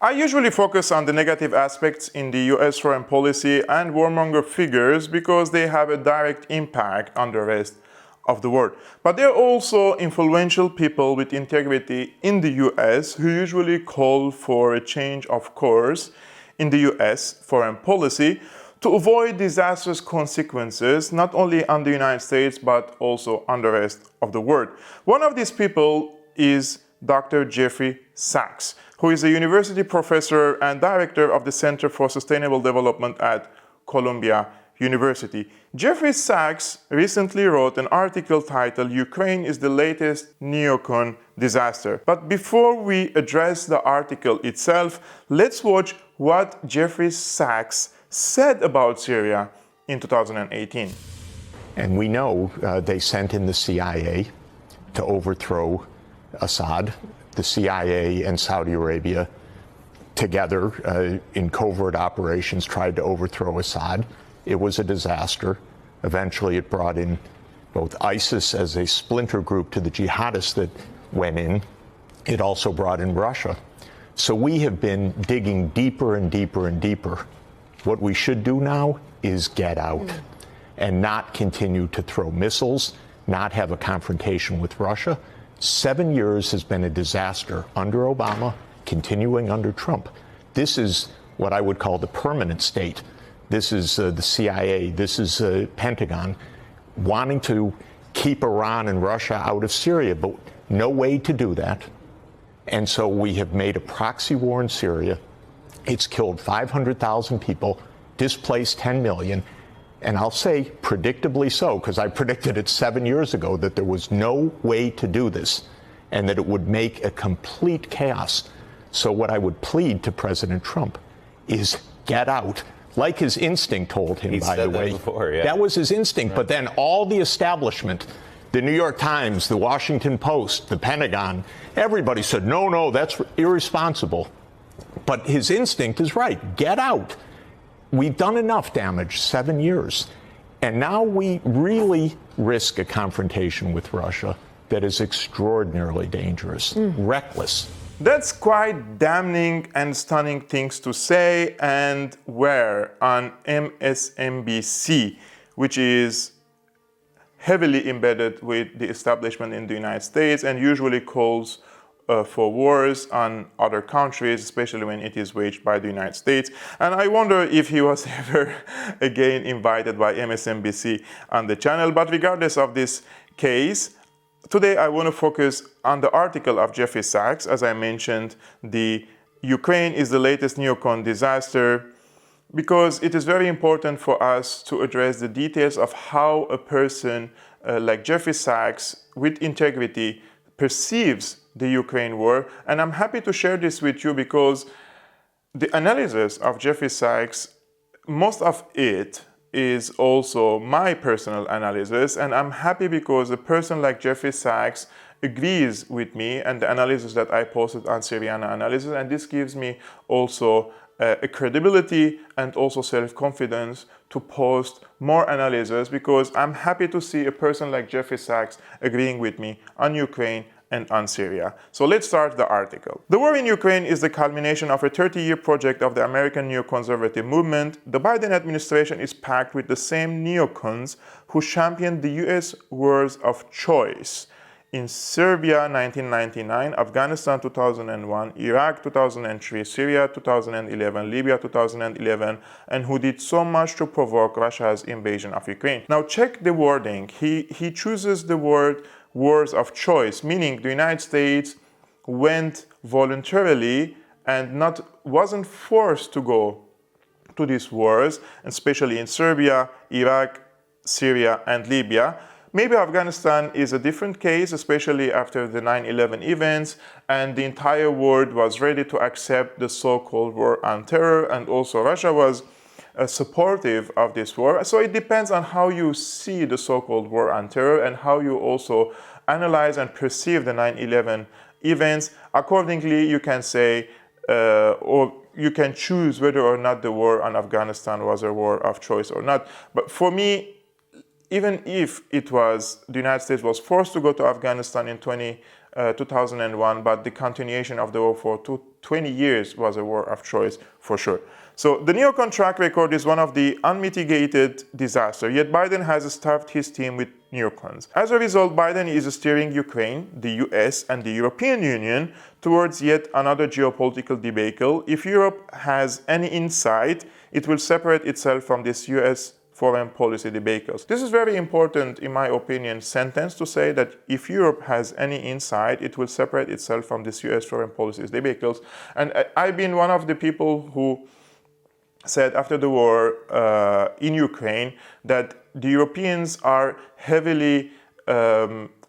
I usually focus on the negative aspects in the US foreign policy and warmonger figures because they have a direct impact on the rest of the world. But there are also influential people with integrity in the US who usually call for a change of course in the US foreign policy to avoid disastrous consequences not only on the United States but also on the rest of the world. One of these people is Dr. Jeffrey Sachs, who is a university professor and director of the Center for Sustainable Development at Columbia University. Jeffrey Sachs recently wrote an article titled "Ukraine is the latest Neocon disaster." But before we address the article itself, let's watch what Jeffrey Sachs said about Syria in 2018. And we know they sent in the CIA to overthrow Assad. The CIA and Saudi Arabia together in covert operations tried to overthrow Assad. It was a disaster. Eventually it brought in both ISIS as a splinter group to the jihadists that went in. It also brought in Russia. So we have been digging deeper and deeper and deeper. What we should do now is get out and not continue to throw missiles, not have a confrontation with Russia. 7 years has been a disaster under Obama, continuing under Trump. This is what I would call the permanent state. This is the CIA, this is Pentagon, wanting to keep Iran and Russia out of Syria, but no way to do that. And so we have made a proxy war in Syria. It's killed 500,000 people, displaced 10 million, and I'll say predictably so, because I predicted it 7 years ago that there was no way to do this and that it would make a complete chaos. So what I would plead to President Trump is get out, like his instinct told him, by the way. That was his instinct, but then all the establishment, the New York Times, the Washington Post, the Pentagon, everybody said, no, that's irresponsible. But his instinct is right, get out. We've done enough damage, 7 years. And now we really risk a confrontation with Russia that is extraordinarily dangerous, reckless. That's quite damning and stunning things to say, and where on MSNBC, which is heavily embedded with the establishment in the United States and usually calls for wars on other countries, especially when it is waged by the United States. And I wonder if he was ever again invited by MSNBC on the channel. But regardless of this case, today I want to focus on the article of Jeffrey Sachs. As I mentioned, the Ukraine is the latest neocon disaster, because it is very important for us to address the details of how a person like Jeffrey Sachs with integrity perceives the Ukraine war. And I'm happy to share this with you because the analysis of Jeffrey Sachs, most of it is also my personal analysis, and I'm happy because a person like Jeffrey Sachs agrees with me and the analysis that I posted on Syriana Analysis, and this gives me also a credibility and also self-confidence to post more analysis, because I'm happy to see a person like Jeffrey Sachs agreeing with me on Ukraine and on Syria. So let's start the article. The war in Ukraine is the culmination of a 30-year project of the American neoconservative movement. The Biden administration is packed with the same neocons who championed the US wars of choice in Serbia 1999, Afghanistan 2001, Iraq 2003, Syria 2011, Libya 2011, and who did so much to provoke Russia's invasion of Ukraine. Now check the wording. He chooses the word wars of choice, meaning the United States went voluntarily and wasn't forced to go to these wars, especially in Serbia, Iraq, Syria, and Libya. Maybe Afghanistan is a different case, especially after the 9/11 events, and the entire world was ready to accept the so-called war on terror, and also Russia was supportive of this war. So it depends on how you see the so-called war on terror and how you also analyze and perceive the 9/11 events. Accordingly, you can say, or you can choose whether or not the war on Afghanistan was a war of choice or not. But for me, even if it was, the United States was forced to go to Afghanistan in 2001, but the continuation of the war for 20 years was a war of choice for sure. So the Neocon track record is one of the unmitigated disaster, yet Biden has staffed his team with neocons. As a result, Biden is steering Ukraine, the US, and the European Union towards yet another geopolitical debacle. If Europe has any insight, it will separate itself from this US foreign policy debacles. This is very important, in my opinion, sentence to say that if Europe has any insight, it will separate itself from this US foreign policy debacles. And I've been one of the people who said after the war in Ukraine that the Europeans are heavily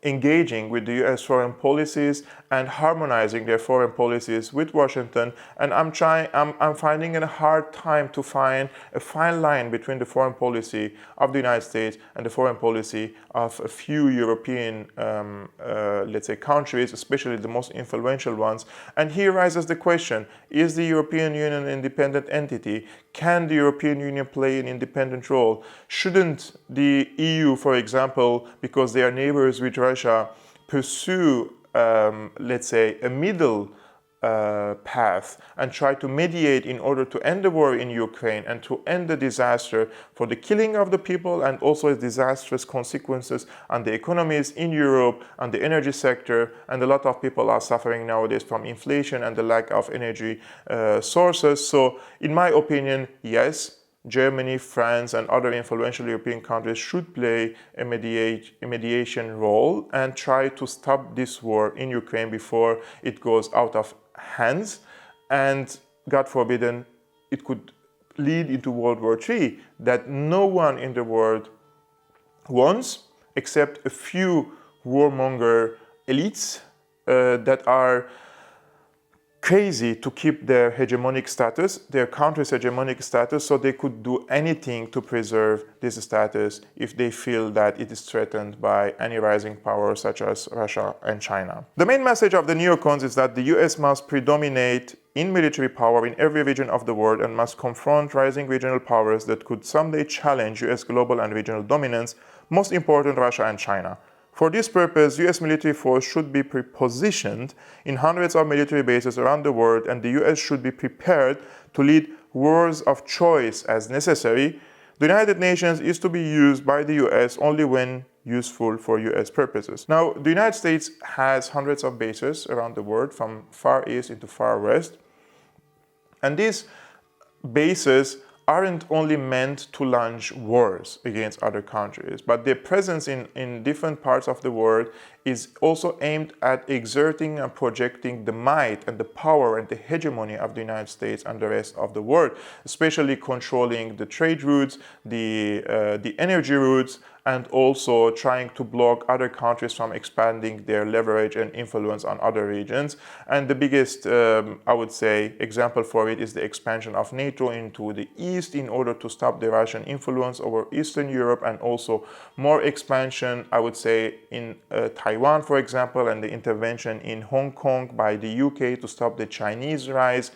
engaging with the US foreign policies and harmonizing their foreign policies with Washington, and I'm finding it a hard time to find a fine line between the foreign policy of the United States and the foreign policy of a few European, let's say, countries, especially the most influential ones. And here rises the question, is the European Union an independent entity? Can the European Union play an independent role? Shouldn't the EU, for example, because they are neighbors with Russia, pursue, let's say, a middle path and try to mediate in order to end the war in Ukraine and to end the disaster for the killing of the people and also its disastrous consequences on the economies in Europe, on the energy sector, and a lot of people are suffering nowadays from inflation and the lack of energy sources. So in my opinion, yes, Germany, France, and other influential European countries should play a mediation role and try to stop this war in Ukraine before it goes out of hands. And God forbid, it could lead into World War III that no one in the world wants except a few warmonger elites that are crazy to keep their hegemonic status, their country's hegemonic status, so they could do anything to preserve this status if they feel that it is threatened by any rising power such as Russia and China. The main message of the neocons is that the US must predominate in military power in every region of the world and must confront rising regional powers that could someday challenge US global and regional dominance, most important Russia and China. For this purpose, US military force should be prepositioned in hundreds of military bases around the world, and the US should be prepared to lead wars of choice as necessary. The United Nations is to be used by the US only when useful for US purposes. Now, the United States has hundreds of bases around the world, from far east into far west, and these bases aren't only meant to launch wars against other countries, but their presence in different parts of the world is also aimed at exerting and projecting the might and the power and the hegemony of the United States and the rest of the world, especially controlling the trade routes, the energy routes, and also trying to block other countries from expanding their leverage and influence on other regions. And the biggest, I would say, example for it is the expansion of NATO into the east in order to stop the Russian influence over Eastern Europe, and also more expansion, I would say, in Taiwan, for example, and the intervention in Hong Kong by the UK to stop the Chinese rise,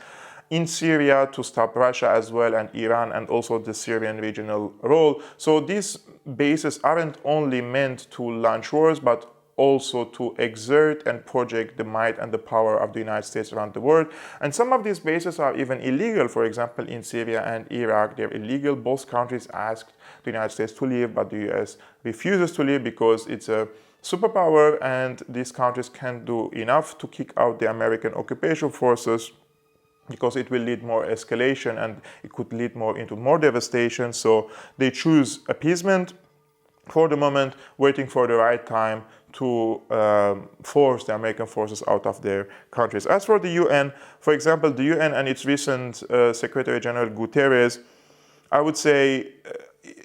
in Syria to stop Russia as well, and Iran, and also the Syrian regional role. So these bases aren't only meant to launch wars, but also to exert and project the might and the power of the United States around the world. And some of these bases are even illegal. For example, in Syria and Iraq, they're illegal. Both countries asked the United States to leave, but the US refuses to leave because it's a superpower, and these countries can't do enough to kick out the American occupation forces, because it will lead more escalation and it could lead more into more devastation. So they choose appeasement for the moment, waiting for the right time to force the American forces out of their countries. As for the UN, for example, the UN and its recent Secretary General Guterres, I would say,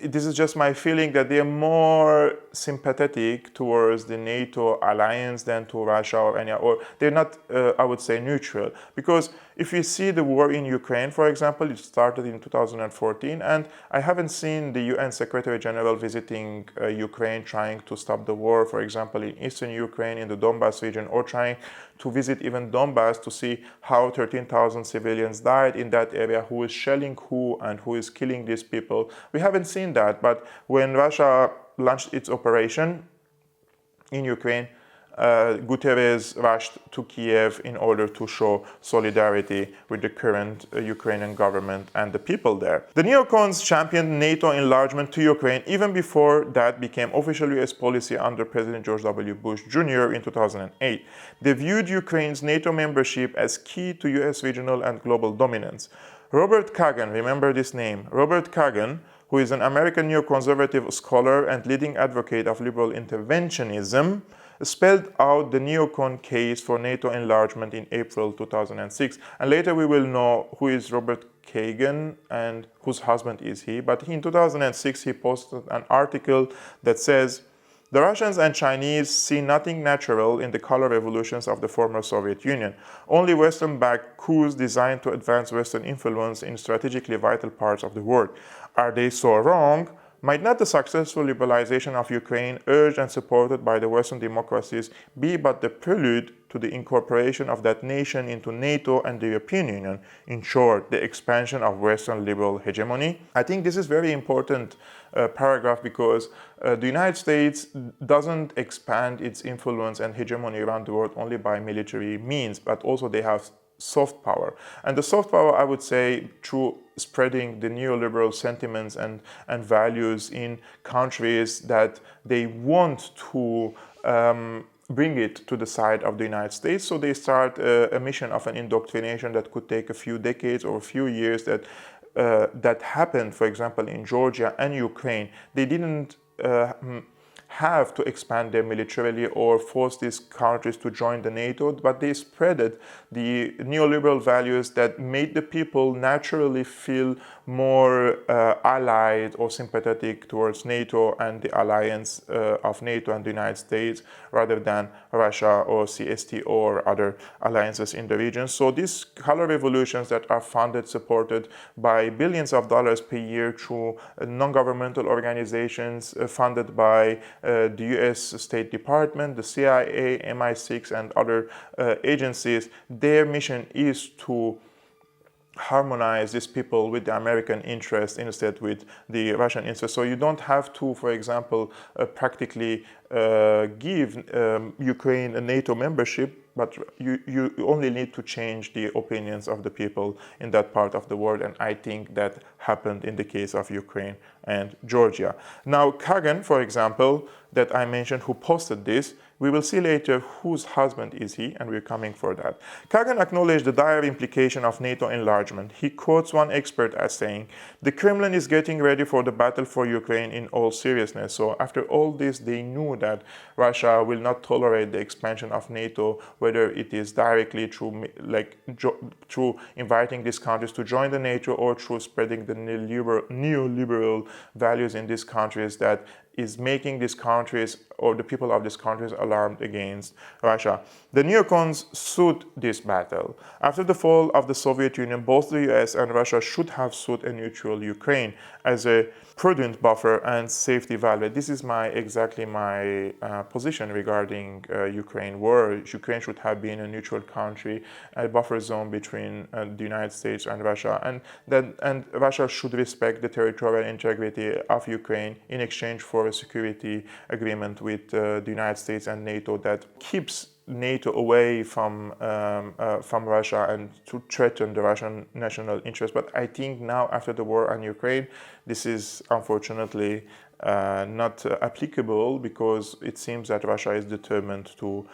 this is just my feeling, that they are more sympathetic towards the NATO alliance than to Russia or they're not, I would say, neutral. Because if you see the war in Ukraine, for example, it started in 2014, and I haven't seen the UN Secretary General visiting Ukraine, trying to stop the war, for example, in eastern Ukraine, in the Donbas region, or trying to visit even Donbas to see how 13,000 civilians died in that area, who is shelling who and who is killing these people. We haven't seen that, but when Russia launched its operation in Ukraine, Guterres rushed to Kiev in order to show solidarity with the current Ukrainian government and the people there. The neocons championed NATO enlargement to Ukraine even before that became official US policy under President George W. Bush Jr. in 2008. They viewed Ukraine's NATO membership as key to US regional and global dominance. Robert Kagan, remember this name, Robert Kagan, who is an American neoconservative scholar and leading advocate of liberal interventionism, spelled out the neocon case for NATO enlargement in April 2006. And later we will know who is Robert Kagan and whose husband is he. But in 2006 he posted an article that says, "The Russians and Chinese see nothing natural in the color revolutions of the former Soviet Union, only Western-backed coups designed to advance Western influence in strategically vital parts of the world. Are they so wrong? Might not the successful liberalization of Ukraine, urged and supported by the Western democracies, be but the prelude to the incorporation of that nation into NATO and the European Union? In short, the expansion of Western liberal hegemony?" I think this is very important paragraph because the United States doesn't expand its influence and hegemony around the world only by military means, but also they have soft power. And the soft power, I would say, through spreading the neoliberal sentiments and values in countries that they want to bring it to the side of the United States. So they start a mission of an indoctrination that could take a few decades or a few years that happened, for example, in Georgia and Ukraine. They didn't have to expand them militarily or force these countries to join the NATO, but they spreaded the neoliberal values that made the people naturally feel more allied or sympathetic towards NATO and the alliance of NATO and the United States rather than Russia or CSTO or other alliances in the region. So these color revolutions that are funded, supported by billions of dollars per year through non-governmental organizations funded by the US State Department, the CIA, MI6 and other agencies, their mission is to harmonize these people with the American interest instead with the Russian interest. So you don't have to, for example, practically give Ukraine a NATO membership, but you only need to change the opinions of the people in that part of the world. And I think that happened in the case of Ukraine and Georgia. Now, Kagan, for example, that I mentioned, who posted this, we will see later whose husband is he, and we're coming for that. Kagan acknowledged the dire implication of NATO enlargement. He quotes one expert as saying, "The Kremlin is getting ready for the battle for Ukraine in all seriousness." So after all this, they knew that Russia will not tolerate the expansion of NATO, whether it is directly through inviting these countries to join the NATO or through spreading the neoliberal values in these countries that is making these countries or the people of these countries alarmed against Russia. The neocons sued this battle. After the fall of the Soviet Union, both the US and Russia should have sued a neutral Ukraine as a prudent buffer and safety valve. This is exactly my position regarding Ukraine war. Ukraine should have been a neutral country, a buffer zone between the United States and Russia, and Russia should respect the territorial integrity of Ukraine in exchange for a security agreement with the United States and NATO that keeps NATO away from Russia and to threaten the Russian national interest. But I think now, after the war on Ukraine, this is unfortunately not applicable because it seems that Russia is determined to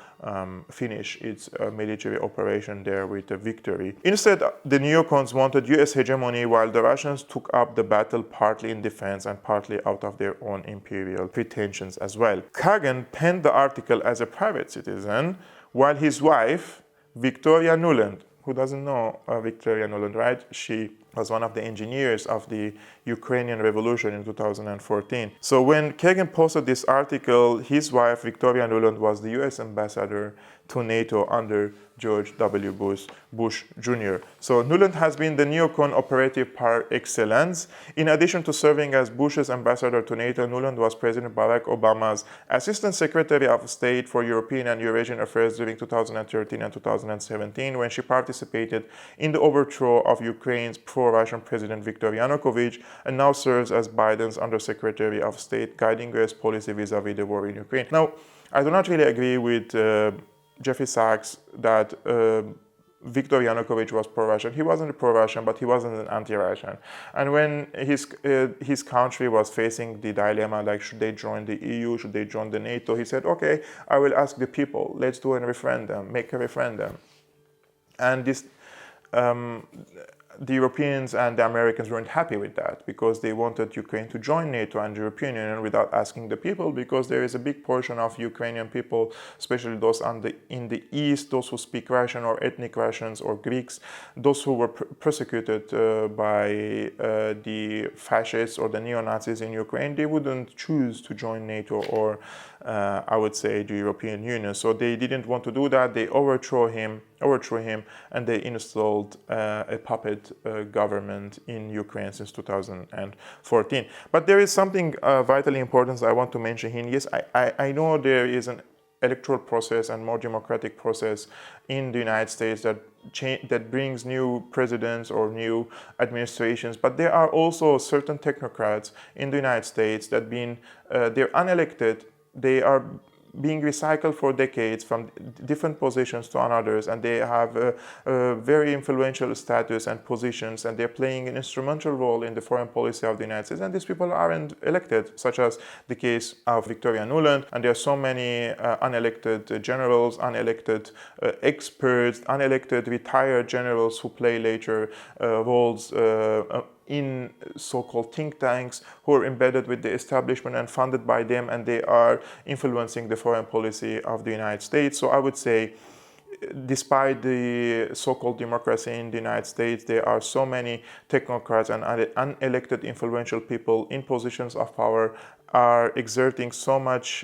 finish its military operation there with a victory. Instead, the neocons wanted US hegemony while the Russians took up the battle partly in defense and partly out of their own imperial pretensions as well. Kagan penned the article as a private citizen while his wife, Victoria Nuland, who doesn't know Victoria Nuland, right? She was one of the engineers of the Ukrainian revolution in 2014. So when Kagan posted this article, his wife, Victoria Nuland, was the US ambassador to NATO under George W. Bush Jr. So Nuland has been the neocon operative par excellence. In addition to serving as Bush's ambassador to NATO, Nuland was President Barack Obama's Assistant Secretary of State for European and Eurasian Affairs during 2013 and 2017, when she participated in the overthrow of Ukraine's pro-Russian President Viktor Yanukovych, and now serves as Biden's Undersecretary of State, guiding US policy vis-a-vis the war in Ukraine. Now, I do not really agree with Jeffrey Sachs that Viktor Yanukovych was pro-Russian. He wasn't pro-Russian, but he wasn't an anti-Russian. And when his country was facing the dilemma, like, should they join the EU, should they join the NATO, he said, okay, I will ask the people, let's do a referendum, make a referendum. And this, the Europeans and the Americans weren't happy with that, because they wanted Ukraine to join NATO and the European Union without asking the people, because there is a big portion of Ukrainian people, especially those in the east, those who speak Russian or ethnic Russians or Greeks, those who were persecuted by the fascists or the neo-Nazis in Ukraine, they wouldn't choose to join NATO or I would say the European Union. So they didn't want to do that. They overthrew him, and they installed a puppet government in Ukraine since 2014. But there is something vitally important I want to mention here. Yes, I know there is an electoral process and more democratic process in the United States that brings new presidents or new administrations, but there are also certain technocrats in the United States that they're unelected. They are being recycled for decades from different positions to others, and they have a very influential status and positions, and they're playing an instrumental role in the foreign policy of the United States, and these people aren't elected, such as the case of Victoria Nuland. And there are so many unelected generals, unelected experts, unelected retired generals who play later roles in so-called think tanks, who are embedded with the establishment and funded by them, and they are influencing the foreign policy of the United States. So I would say, despite the so-called democracy in the United States, there are so many technocrats and unelected influential people in positions of power are exerting so much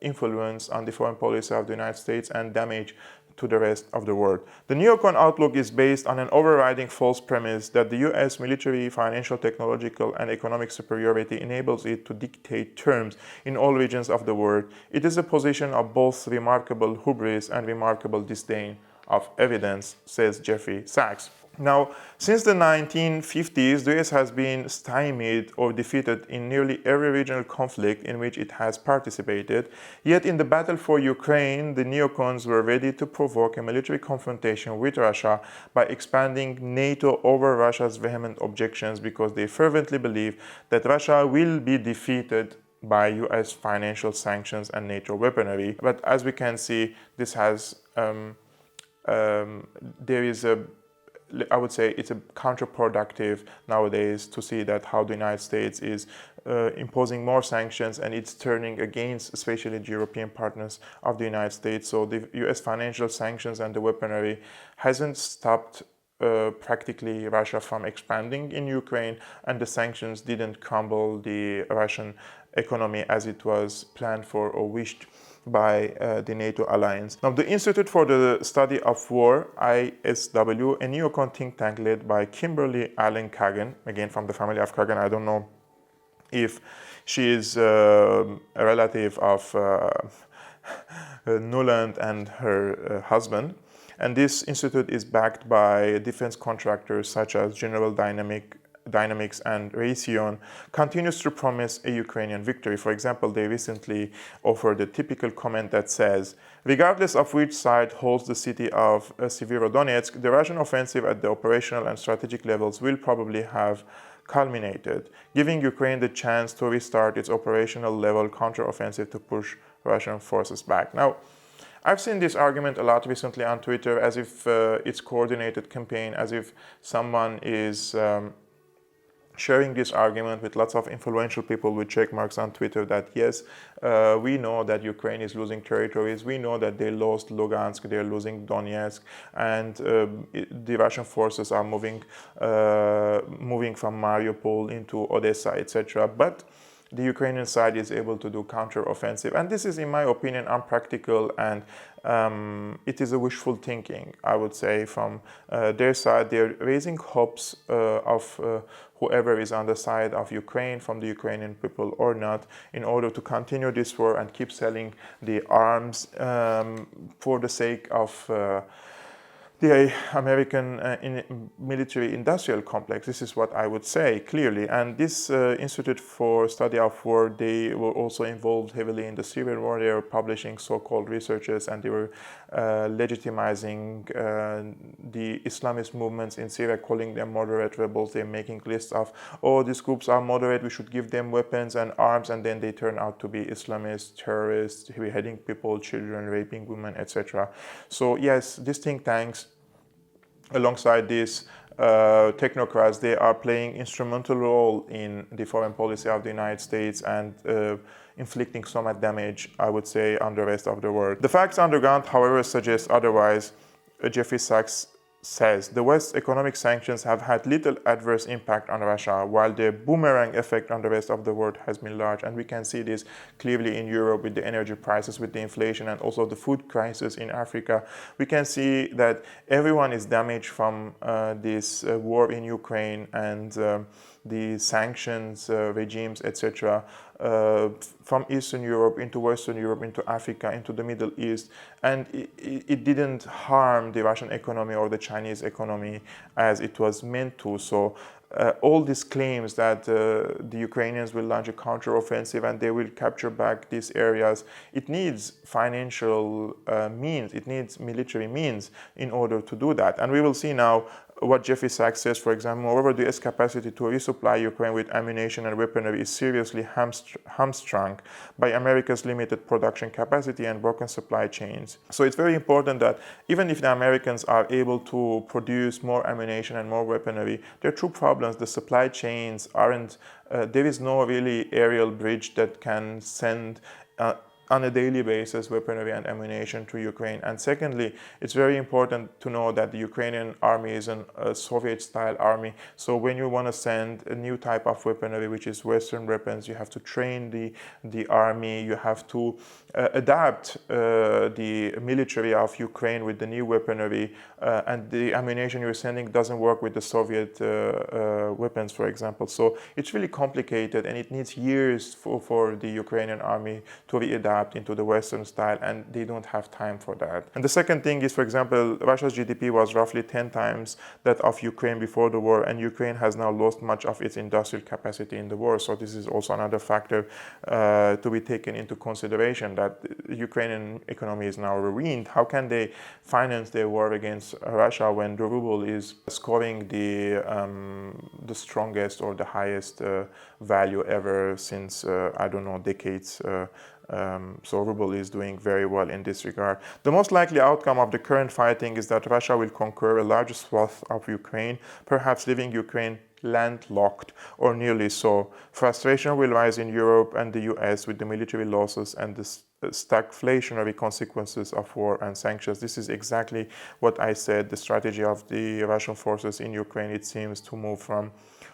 influence on the foreign policy of the United States and damage to the rest of the world. The Neocon outlook is based on an overriding false premise that the US military, financial, technological, and economic superiority enables it to dictate terms in all regions of the world. It is a position of both remarkable hubris and remarkable disdain of evidence, says Jeffrey Sachs. Now, since the 1950s, the US has been stymied or defeated in nearly every regional conflict in which it has participated. Yet in the battle for Ukraine, the neocons were ready to provoke a military confrontation with Russia by expanding NATO over Russia's vehement objections, because they fervently believe that Russia will be defeated by US financial sanctions and NATO weaponry. But as we can see, this has I would say it's counterproductive nowadays to see that how the United States is imposing more sanctions, and it's turning against especially the European partners of the United States. So the US financial sanctions and the weaponry hasn't stopped practically Russia from expanding in Ukraine, and the sanctions didn't crumble the Russian economy as it was planned for or wished by the NATO alliance. Now, the Institute for the Study of War, ISW, a neocon think tank led by Kimberly Allen Kagan, again from the family of Kagan. I don't know if she is a relative of Nuland and her husband. And this institute is backed by defense contractors such as General Dynamics and Raytheon, continues to promise a Ukrainian victory. For example, they recently offered a typical comment that says, regardless of which side holds the city of Severodonetsk, the Russian offensive at the operational and strategic levels will probably have culminated, giving Ukraine the chance to restart its operational level counteroffensive to push Russian forces back. Now, I've seen this argument a lot recently on Twitter, as if it's coordinated campaign, as if someone is sharing this argument with lots of influential people with check marks on Twitter that yes, we know that Ukraine is losing territories, we know that they lost Lugansk, they're losing Donetsk, and the Russian forces are moving from Mariupol into Odessa, etc. But the Ukrainian side is able to do counter-offensive. And this is, in my opinion, unpractical, and it is a wishful thinking, I would say, from their side. They're raising hopes of whoever is on the side of Ukraine, from the Ukrainian people or not, in order to continue this war and keep selling the arms for the sake of the American military-industrial complex. This is what I would say clearly. And this Institute for Study of War, they were also involved heavily in the Syrian war. They were publishing so-called researches, and they were legitimizing the Islamist movements in Syria, calling them moderate rebels. They're making lists of, oh, these groups are moderate, we should give them weapons and arms, and then they turn out to be Islamist terrorists, beheading people, children, raping women, etc. So yes, these think tanks, alongside these technocrats, they are playing instrumental role in the foreign policy of the United States and inflicting so much damage, I would say, on the rest of the world. The facts on the ground, however, suggest otherwise. Jeffrey Sachs says the West's economic sanctions have had little adverse impact on Russia, while their boomerang effect on the rest of the world has been large. And we can see this clearly in Europe with the energy prices, with the inflation, and also the food crisis in Africa. We can see that everyone is damaged from this war in Ukraine and the sanctions regimes, etc. From Eastern Europe into Western Europe, into Africa, into the Middle East. And it didn't harm the Russian economy or the Chinese economy as it was meant to. So all these claims that the Ukrainians will launch a counteroffensive and they will capture back these areas, it needs financial means, it needs military means in order to do that. And we will see now what Jeffrey Sachs says, for example. Moreover, the U.S. capacity to resupply Ukraine with ammunition and weaponry is seriously hamstrung by America's limited production capacity and broken supply chains. So it's very important that even if the Americans are able to produce more ammunition and more weaponry, there are two problems. The supply chains aren't, there is no really aerial bridge that can send on a daily basis weaponry and ammunition to Ukraine. And secondly, it's very important to know that the Ukrainian army is a Soviet-style army. So when you want to send a new type of weaponry, which is Western weapons, you have to train the army, you have to adapt the military of Ukraine with the new weaponry, and the ammunition you're sending doesn't work with the Soviet weapons, for example. So it's really complicated, and it needs years for the Ukrainian army to readapt into the Western style, and they don't have time for that. And the second thing is, for example, Russia's GDP was roughly 10 times that of Ukraine before the war, and Ukraine has now lost much of its industrial capacity in the war. So this is also another factor to be taken into consideration, that the Ukrainian economy is now ruined. How can they finance their war against Russia when the ruble is scoring the strongest or the highest value ever since, I don't know, decades? So ruble is doing very well in this regard. The most likely outcome of the current fighting is that Russia will conquer a large swath of Ukraine, perhaps leaving Ukraine landlocked or nearly so. Frustration will rise in Europe and the US with the military losses and the stagflationary consequences of war and sanctions. This is exactly what I said. The strategy of the Russian forces in Ukraine, it seems to move from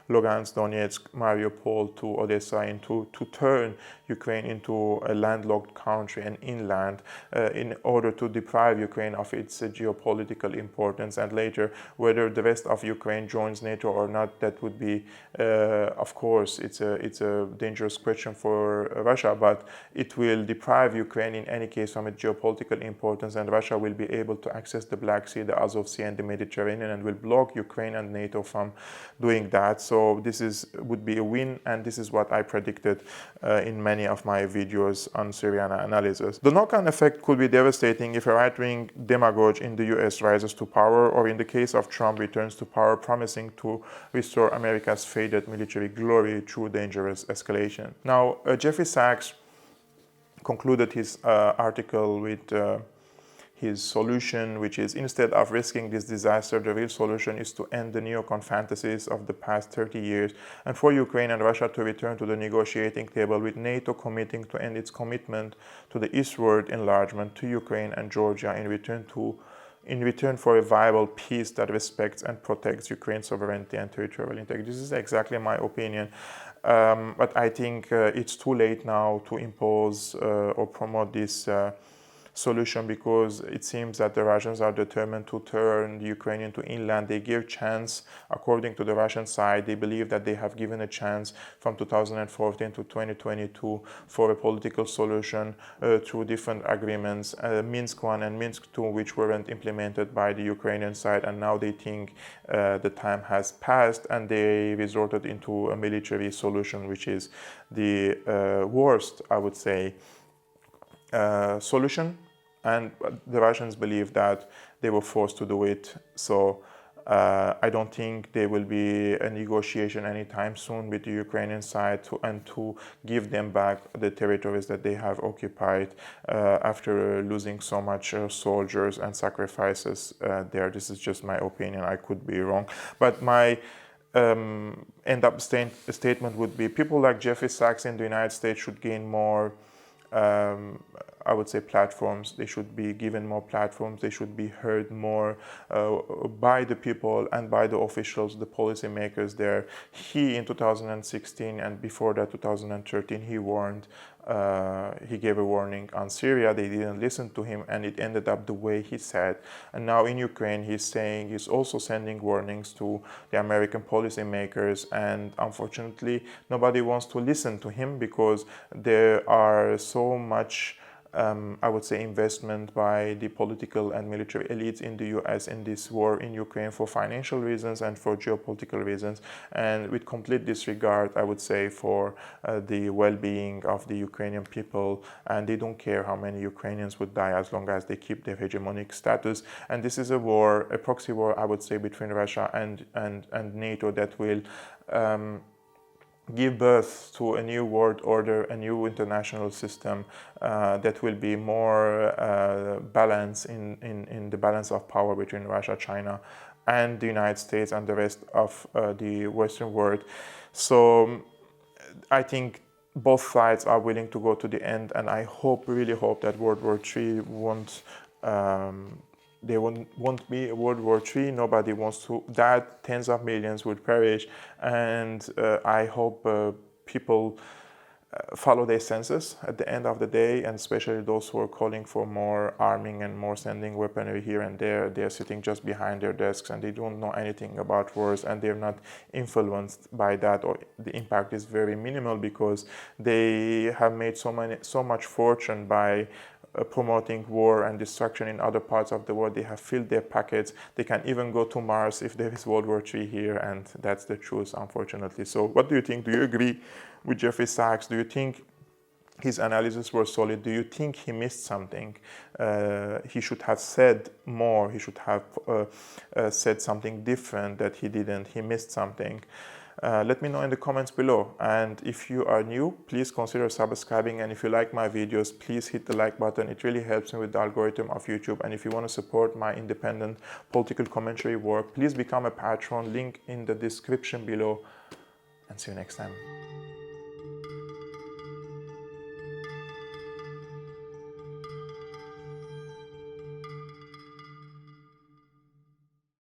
Lugansk, Donetsk, Mariupol to Odessa, to turn Ukraine into a landlocked country and inland in order to deprive Ukraine of its geopolitical importance. And later, whether the rest of Ukraine joins NATO or not, that would be, of course, it's a dangerous question for Russia, but it will deprive Ukraine in any case from its geopolitical importance, and Russia will be able to access the Black Sea, the Azov Sea, and the Mediterranean, and will block Ukraine and NATO from doing that. So this would be a win, and this is what I predicted in many of my videos on Syriana Analysis. The knock-on effect could be devastating if a right-wing demagogue in the US rises to power, or in the case of Trump, returns to power, promising to restore America's faded military glory through dangerous escalation. Now, Jeffrey Sachs concluded his article with his solution, which is, instead of risking this disaster, the real solution is to end the neocon fantasies of the past 30 years and for Ukraine and Russia to return to the negotiating table, with NATO committing to end its commitment to the eastward enlargement to Ukraine and Georgia in return for a viable peace that respects and protects Ukraine's sovereignty and territorial integrity. This is exactly my opinion. But I think it's too late now to impose or promote this solution, because it seems that the Russians are determined to turn the Ukrainian to inland. They give chance, according to the Russian side, they believe that they have given a chance from 2014 to 2022 for a political solution through different agreements, Minsk 1 and Minsk 2, which weren't implemented by the Ukrainian side, and now they think the time has passed, and they resorted into a military solution, which is the worst, I would say, solution. And the Russians believe that they were forced to do it. So I don't think there will be a negotiation anytime soon with the Ukrainian side to give them back the territories that they have occupied after losing so much soldiers and sacrifices there. This is just my opinion. I could be wrong. But my end-up statement would be, people like Jeffrey Sachs in the United States should gain more, I would say, platforms. They should be given more platforms. They should be heard more by the people and by the officials, the policymakers there. He, in 2016 and before that 2013, he warned, he gave a warning on Syria. They didn't listen to him, and it ended up the way he said. And now in Ukraine, he's also sending warnings to the American policymakers, and unfortunately, nobody wants to listen to him because there are so much I would say investment by the political and military elites in the US in this war in Ukraine for financial reasons and for geopolitical reasons, and with complete disregard, I would say, for the well-being of the Ukrainian people, and they don't care how many Ukrainians would die as long as they keep their hegemonic status. And this is a war, a proxy war, I would say, between Russia and NATO that will give birth to a new world order, a new international system that will be more balanced in the balance of power between Russia, China, and the United States and the rest of the Western world. So I think both sides are willing to go to the end, and I really hope that World War III won't be a World War III. Nobody wants to that. Tens of millions would perish, and I hope people follow their senses at the end of the day, and especially those who are calling for more arming and more sending weaponry here and there. They're sitting just behind their desks and they don't know anything about wars, and they're not influenced by that, or the impact is very minimal because they have made so much fortune by promoting war and destruction in other parts of the world. They have filled their pockets. They can even go to Mars if there is World War III here, and that's the truth, unfortunately. So what do you think? Do you agree with Jeffrey Sachs? Do you think his analysis were solid? Do you think he missed something? He should have said more. He should have said something different that he didn't. He missed something. Let me know in the comments below, and if you are new, please consider subscribing, and if you like my videos, please hit the like button. It really helps me with the algorithm of YouTube, and if you want to support my independent political commentary work, please become a patron, link in the description below, and see you next time.